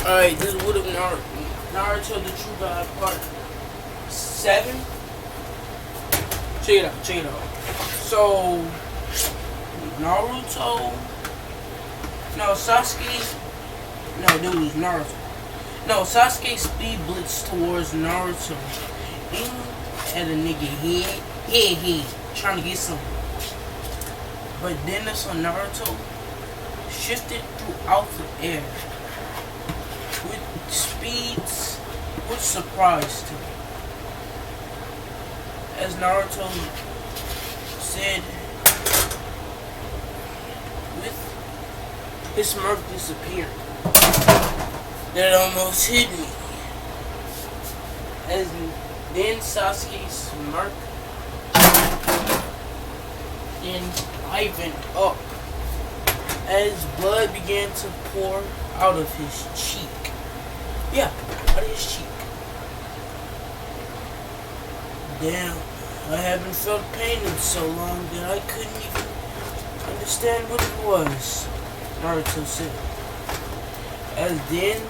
Alright, this would have Naruto The True God part 7. Check it out. So, Sasuke speed blitz towards Naruto, aiming at a nigga head, trying to get some. But then that's when Naruto shifted throughout the air with speeds which surprised him. As Naruto said, with his smirk disappeared. That almost hit me. As then Sasuke's smirk then livened up as blood began to pour out of his cheek. Yeah, out of his cheek. Damn, I haven't felt pain in so long that I couldn't even understand what it was, Naruto said. As then,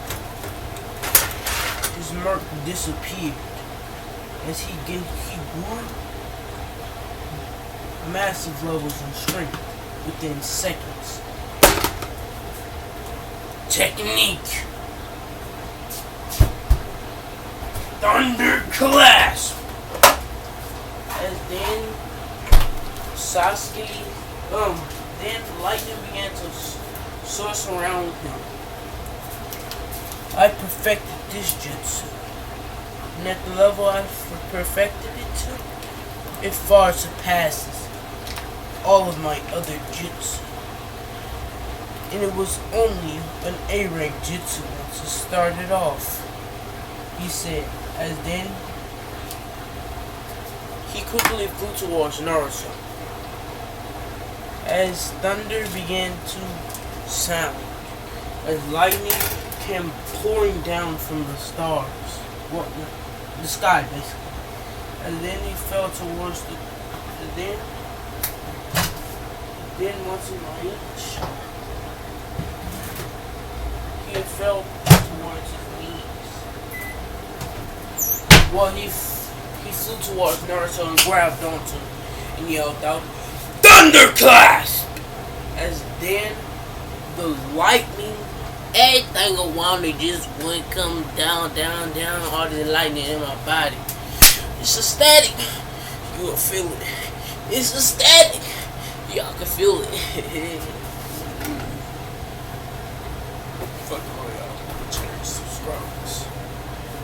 his smirk disappeared as he grew massive levels of strength within seconds. Technique. Thunder Clasp. As then then lightning began to source around him. I perfected this jutsu, and at the level I perfected it to, it far surpasses all of my other jutsu. And it was only an A-rank jutsu once it started off, he said, as then he quickly flew towards Naruto. As thunder began to sound, as lightning came pouring down from the stars, the sky basically, and then he fell towards then once in my reach, he fell towards his knees. Well, he flew towards Naruto and grabbed onto him and yelled out, "Thunderclasp!" As then the lightning, everything around it just went come down, all the lightning in my body. It's a static. You will feel it. It's a static. Y'all can feel it. Fuck all y'all. Change subscribers.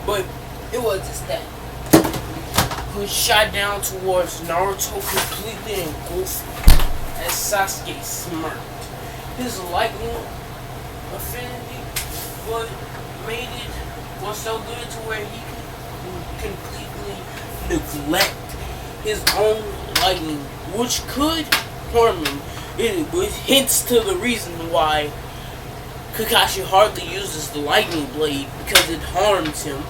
But it was just that. He shot down towards Naruto, completely engulfed as Sasuke smirked. His lightning affinity was so good to where he could completely neglect his own lightning, which could harm him. It hints to the reason why Kakashi hardly uses the lightning blade, because it harms him,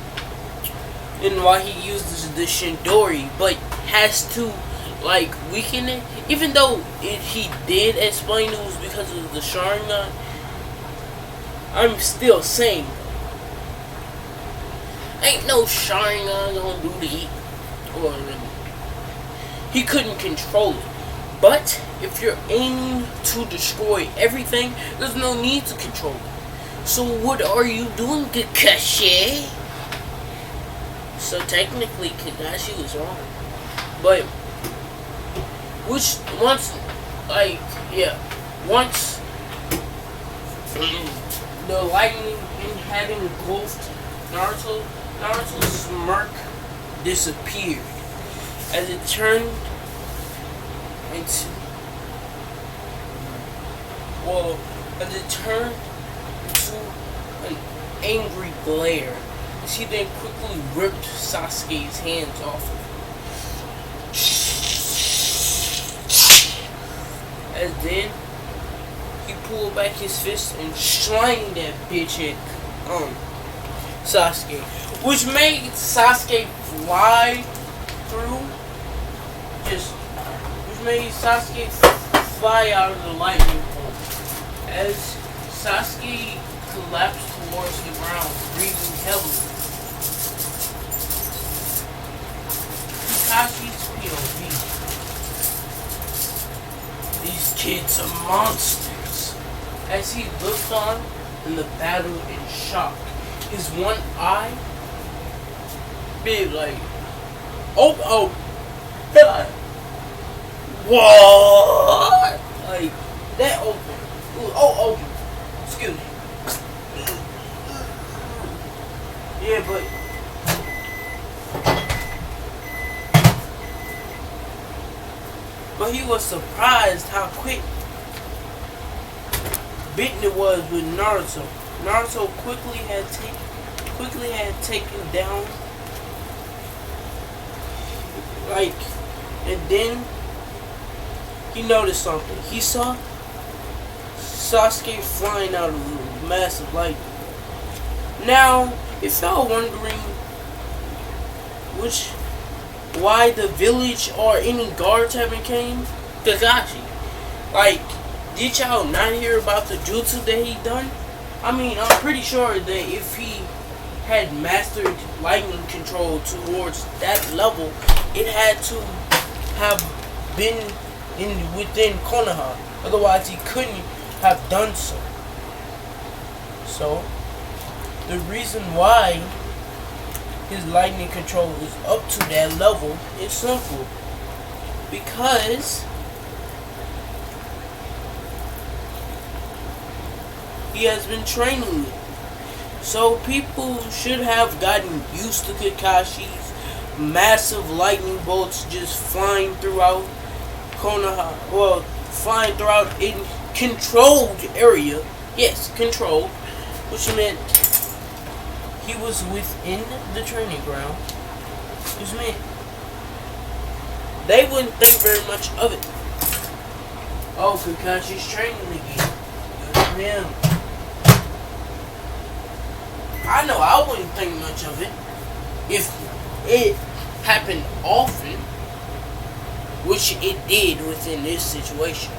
and why he uses the Shindori, but has to weaken it. Even though he did explain it was because of the Sharingan, I'm still saying, ain't no Sharingan gonna do the he couldn't control it. But if you're aiming to destroy everything, there's no need to control it. So what are you doing, Kakashi? So technically, Kakashi was wrong. But once the lightning had engulfed Naruto, Naruto's smirk disappeared as it turned into an angry glare. She then quickly ripped Sasuke's hands off of him. As then he pulled back his fist and slammed that bitch at Sasuke, which made Sasuke fly out of the lightning bolt. As Sasuke collapsed towards the ground, breathing heavily. Kakashi's POV. These kids are monsters. As he looked on in the battle in shock, his one eye big like, oh, God. What? Like, that open. Open. Excuse me. Yeah, but he was surprised how quick bitten it was with Naruto. Naruto quickly had taken down, like, and then he noticed something. He saw Sasuke flying out of the massive lightning. Now, if y'all wondering why the village or any guards haven't came, Kakashi, like, did y'all not hear about the jutsu that he done? I mean, I'm pretty sure that if he had mastered lightning control towards that level, it had to have been within Konoha. Otherwise, he couldn't have done so. So, the reason why his lightning control is up to that level is simple. Because he has been training it. So people should have gotten used to Kakashi's massive lightning bolts just flying throughout Konoha. Well, flying throughout in controlled area. Yes, controlled. Which meant he was within the training ground. Which meant they wouldn't think very much of it. Oh, Kakashi's training again. Good for him. I know I wouldn't think much of it if it happened often, which it did within this situation.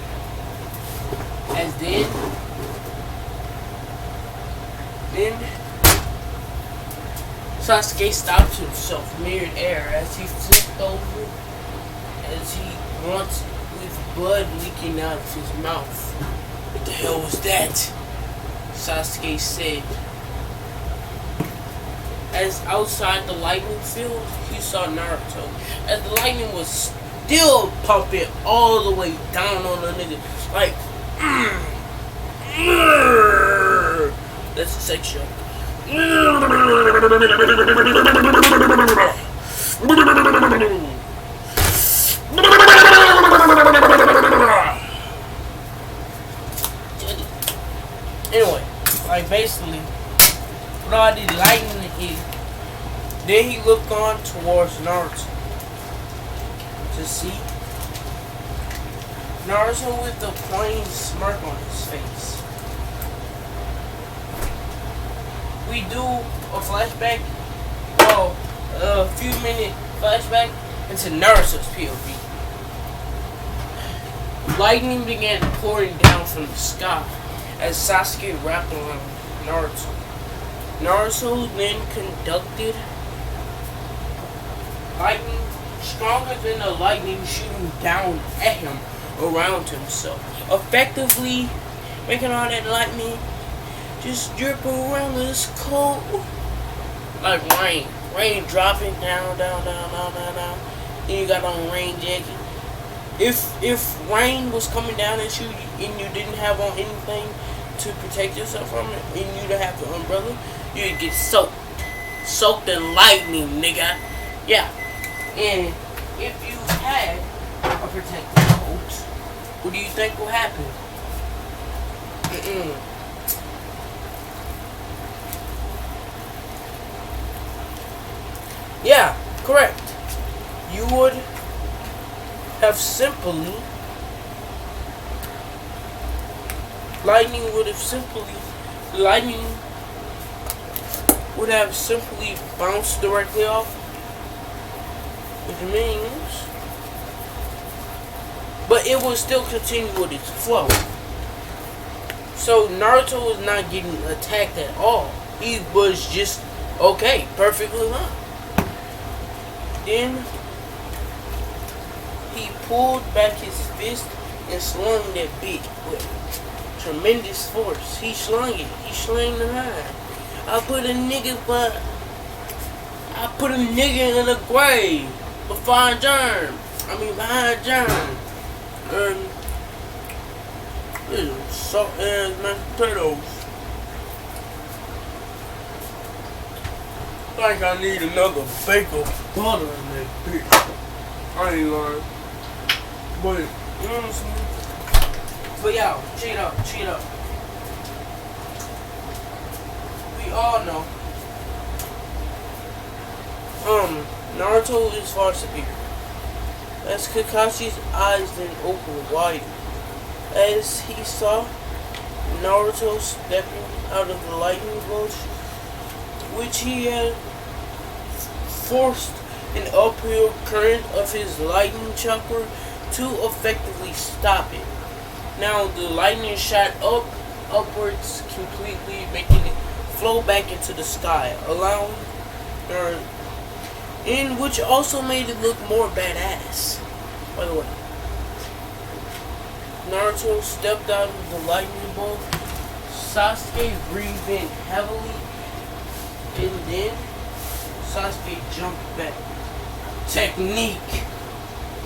As then Sasuke stopped himself mid-air as he flipped over, as he once with blood leaking out of his mouth. What the hell was that? Sasuke said. As outside the lightning field, he saw Naruto. As the lightning was still pumping all the way down on the nigga. Like, that's a sex show. Anyway, like basically, with all the lightning is, then he looked on towards Naruto to see Naruto with a plain smirk on his face. We do a flashback, well, a few minute flashback into Naruto's POV. Lightning began pouring down from the sky as Sasuke wrapped around Naruto. Naruto then conducted lightning stronger than the lightning shooting down at him around himself, effectively making all that lightning just dripping around this cold like rain dropping down. Then you got on rain jacket. If rain was coming down at you and you didn't have on anything to protect yourself from it, and you'd have the umbrella, you'd get soaked in lightning, nigga. Yeah. And if you had a protective coat, what do you think will happen? Yeah, correct. You would have simply, lightning would have simply bounced directly off, which means, but it would still continue with its flow. So Naruto was not getting attacked at all. he was just okay, perfectly fine. Then he pulled back his fist and slung that bitch with tremendous force. He slung it. He slung the high. I put a nigga in the grave behind germ. And this salt ass mashed potatoes. Like I need another bake of butter in that bitch. I ain't lying. But, you know what I'm saying? But y'all, check it out. We all know. Naruto is far superior. As Kakashi's eyes then opened wide, as he saw Naruto stepping out of the lightning bolt, which he had forced an uphill current of his lightning chakra to effectively stop it. Now the lightning shot upwards completely, making it flow back into the sky, allowing in which also made it look more badass. By the way, Naruto stepped out of the lightning bolt. Sasuke breathed in heavily, and then Sasuke jumped back. Technique,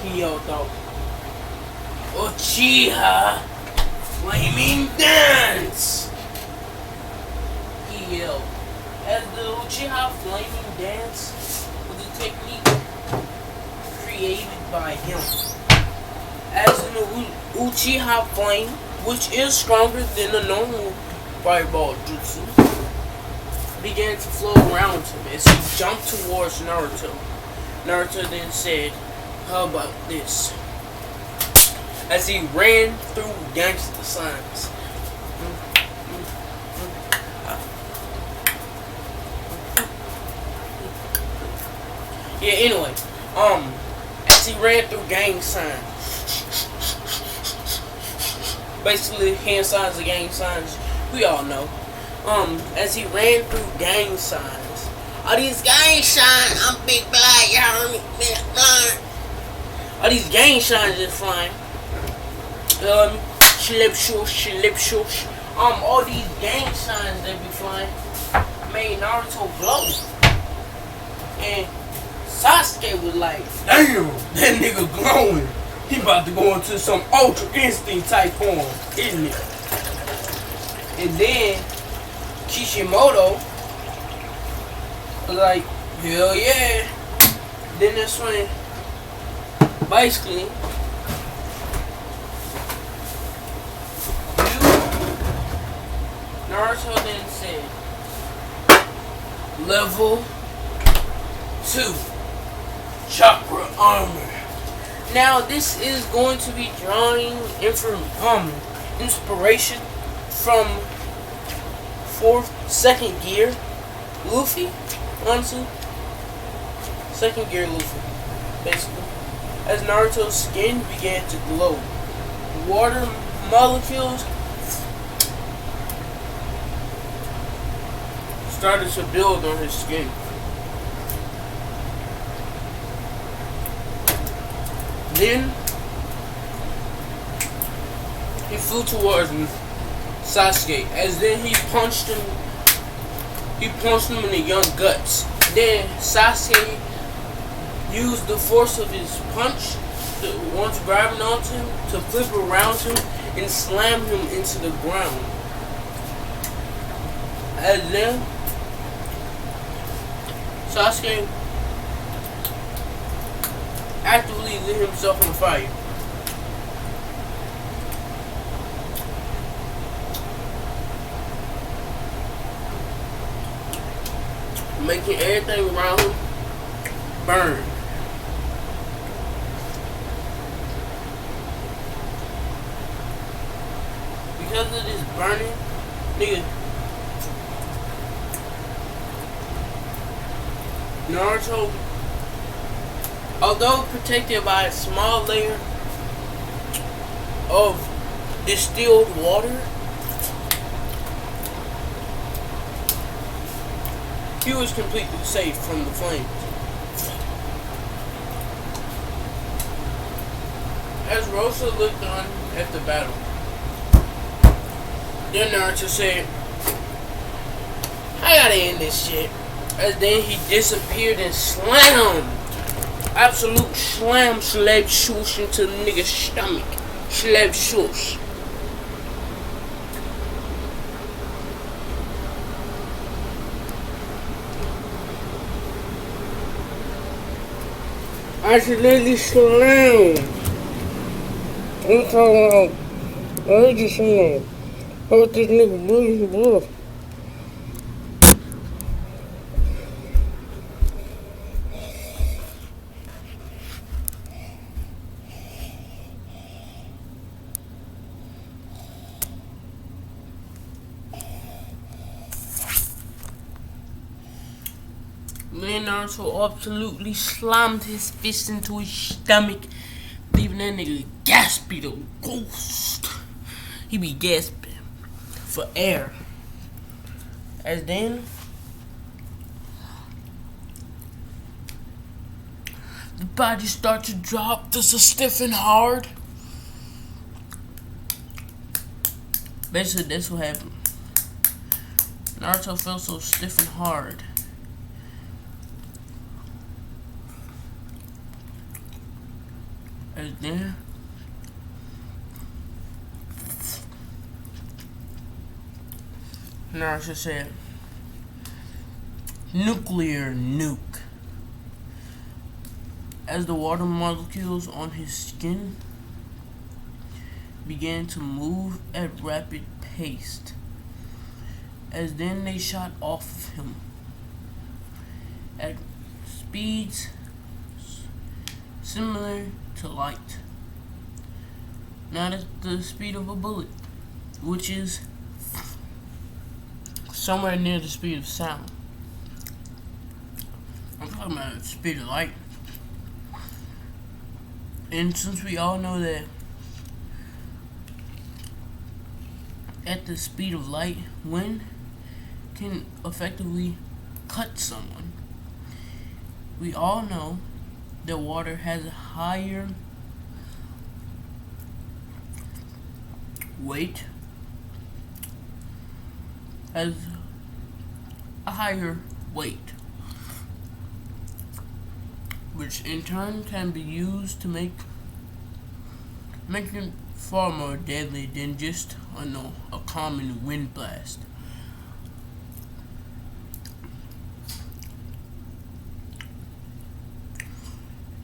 he yelled out. Uchiha Flaming Dance, he yelled. As the Uchiha Flaming Dance was a technique created by him. As in the Uchiha Flame, which is stronger than the normal fireball jutsu, began to flow around him as he jumped towards Naruto. Naruto then said, "How about this?" As he ran through gangster signs. Yeah, anyway, as he ran through gang signs, basically hand signs are gang signs, we all know. As he ran through gang signs, all these gang signs, I'm big black, y'all heard me, big black. All these gang signs just flying. Slip shush. All these gang signs that be flying made Naruto glow. And Sasuke was like, damn, that nigga glowing. He about to go into some Ultra Instinct type form, isn't it? And then Kishimoto was like, hell yeah. Then that's when basically Naruto then said, level 2 chakra armor. Now this is going to be drawing inspiration from second gear Luffy, honestly. Second gear Luffy, basically. As Naruto's skin began to glow, water molecules started to build on his skin. Then he flew towards Sasuke, as then he punched him in the young guts. Then Sasuke used the force of his punch, once grabbing onto him, to flip around him and slam him into the ground. And then Sasuke actively lit himself on fire. Making everything around him burn. Because of this burning, nigga, Naruto, although protected by a small layer of distilled water, he was completely safe from the flames. As Rosa looked on at the battle, then Naruto said, I gotta end this shit. And then he disappeared and slammed. Absolute slam slab swoosh into the nigga's stomach. Slab swoosh. Accidentally slammed. I'm talking about, I just seen hurt this nigga lose his blood. Naruto absolutely slammed his fist into his stomach, leaving that nigga gasping the ghost. He be gasping for air. As then the body starts to drop, this is stiff and hard. Basically, that's what happened. Naruto felt so stiff and hard. As then Naruto said, nuclear nuke. As the water molecules on his skin began to move at rapid pace, as then they shot off of him at speeds similar to light, not at the speed of a bullet, which is somewhere near the speed of sound. I'm talking about the speed of light. And since we all know that at the speed of light, wind can effectively cut someone, we all know that water has a higher weight, which in turn can be used to make it far more deadly than just a common wind blast.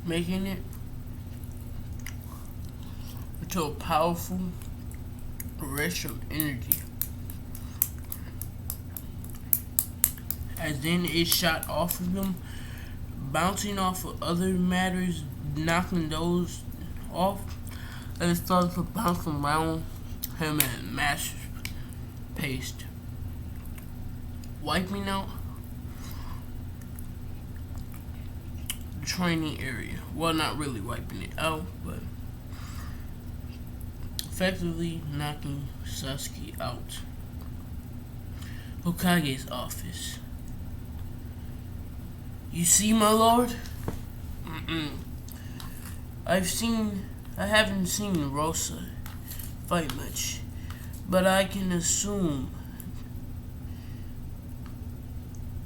Making it into a powerful rush of energy. As then it shot off of him, bouncing off of other matters, knocking those off, and it started to bounce around him at a massive pace, wiping out the training area. Well, not really wiping it out, but effectively knocking Sasuke out. Hokage's office. You see, my lord? I haven't seen Rosa fight much, but I can assume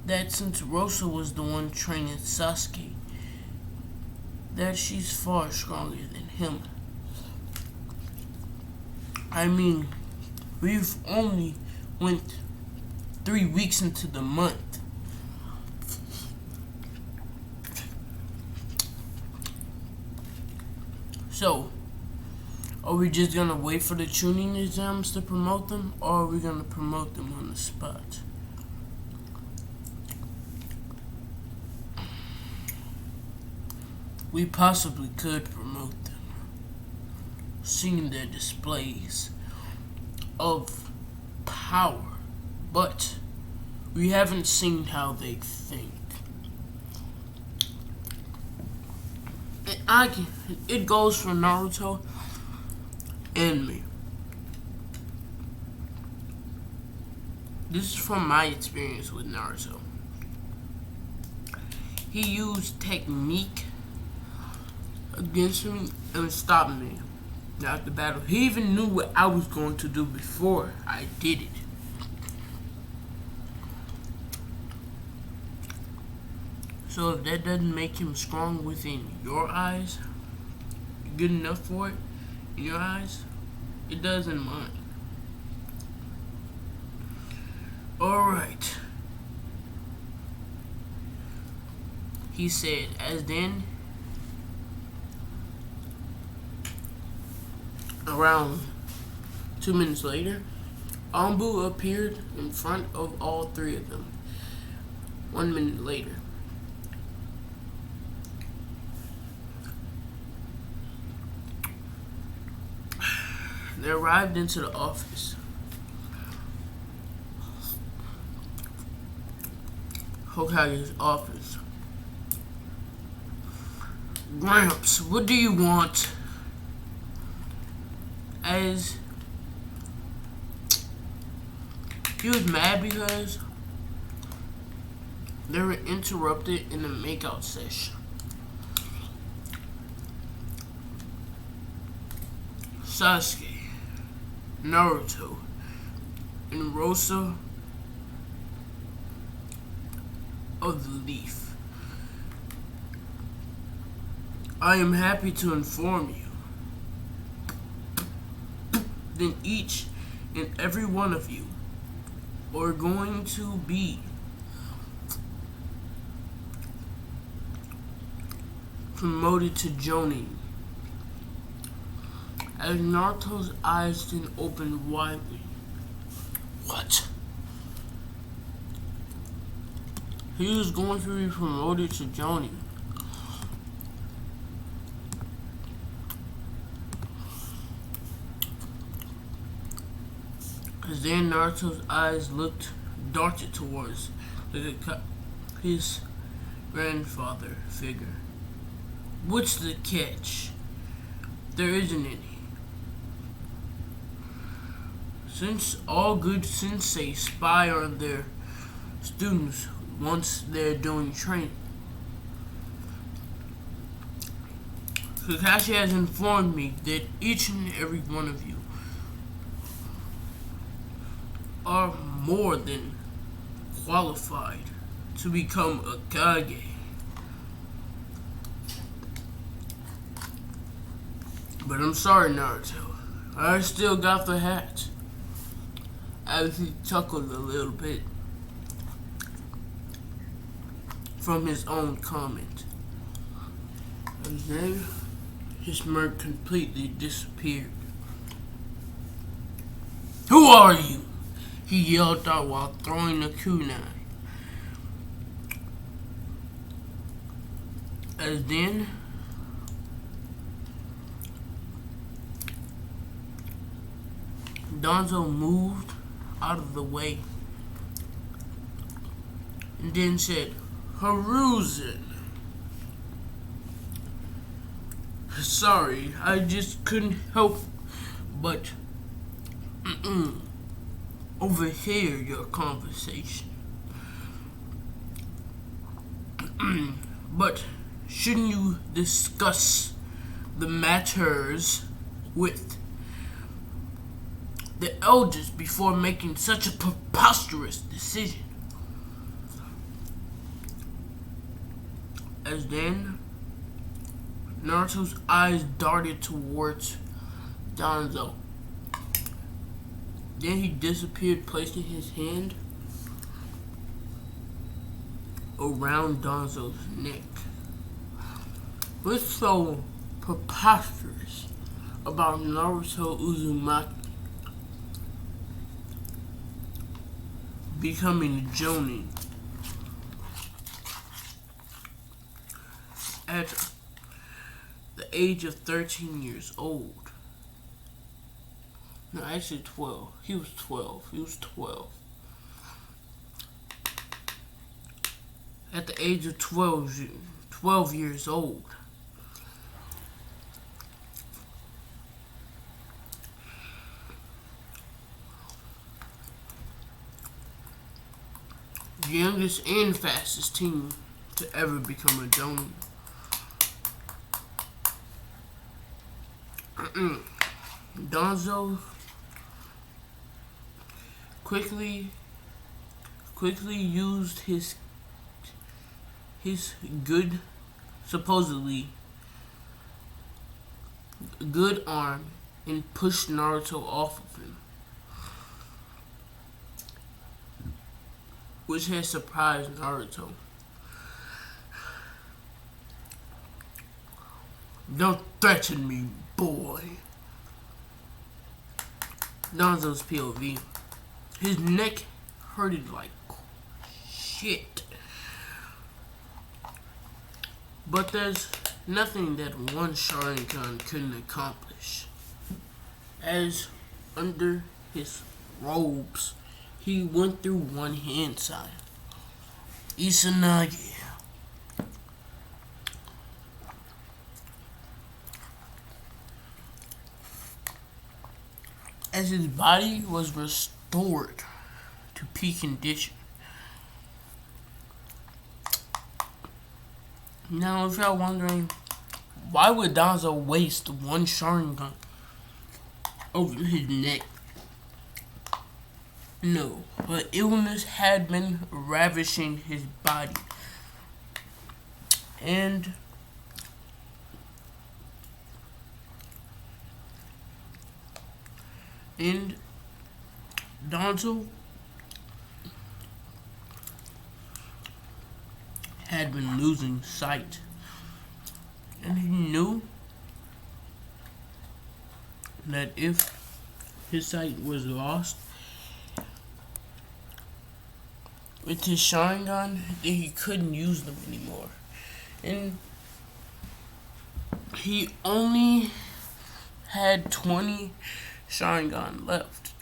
that since Rosa was the one training Sasuke, that she's far stronger than him. I mean, we've only went 3 weeks into the month. So, are we just gonna wait for the tuning exams to promote them, or are we gonna promote them on the spot? We possibly could promote them, seeing their displays of power, but we haven't seen how they think. It goes for Naruto and me. This is from my experience with Naruto. He used technique against me and stopped me after the battle. He even knew what I was going to do before I did it. So if that doesn't make him strong within your eyes, good enough for it in your eyes, it does in mine. Alright. He said, as then, around 2 minutes later, Ambu appeared in front of all three of them. 1 minute later, they arrived into the office. Hokage's office. Gramps, what do you want? As he was mad because they were interrupted in the makeout session. Sasuke, Naruto, and Rosa of the Leaf. I am happy to inform you that each and every one of you are going to be promoted to Jonin. As Naruto's eyes then opened widely. What? He was going to be promoted to Jonin. As then Naruto's eyes darted towards his grandfather figure. What's the catch? There isn't any. Since all good sensei spy on their students once they're doing training. Kakashi has informed me that each and every one of you are more than qualified to become a Kage. But I'm sorry, Naruto. I still got the hat. As he chuckled a little bit from his own comment. And then his smirk completely disappeared. Who are you? He yelled out while throwing a kunai. As then Danzo moved out of the way and then said, Haruzen. Sorry, I just couldn't help but overhear your conversation. But shouldn't you discuss the matters with the elders before making such a preposterous decision? As then Naruto's eyes darted towards Danzo. Then he disappeared, placing his hand around Danzo's neck. What's so preposterous about Naruto Uzumaki becoming a Jonin at the age of 13 years old? No, actually 12. He was 12. At the age of 12 years old. The youngest and fastest team to ever become a Jonin. Danzo quickly used his good, supposedly good arm and pushed Naruto off of him, which has surprised Naruto. Don't threaten me, boy. Danzo's POV. His neck hurted like shit. But there's nothing that one Sharingan couldn't accomplish. As under his robes, he went through one hand side. Izanagi. As his body was restored to peak condition. Now, if y'all wondering, why would Danzo waste one Sharingan over his neck? No, but illness had been ravishing his body. And Danzo had been losing sight, and he knew that if his sight was lost with his Sharingan, that he couldn't use them anymore, and he only had 20 Sharingan left,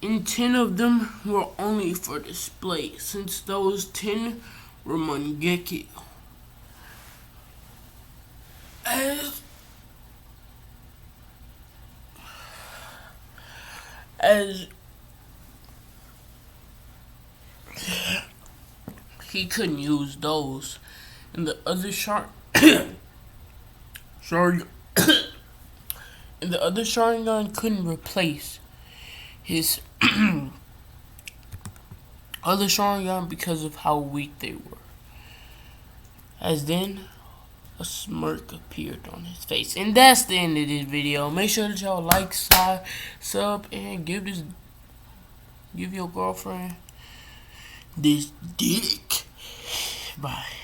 and 10 of them were only for display, since those 10 were Mangekyo. As he couldn't use those, and the other and the other Sharingan couldn't replace his other Sharingan because of how weak they were. As then, a smirk appeared on his face. And that's the end of this video. Make sure that y'all like, sub, and give your girlfriend this dick. Bye.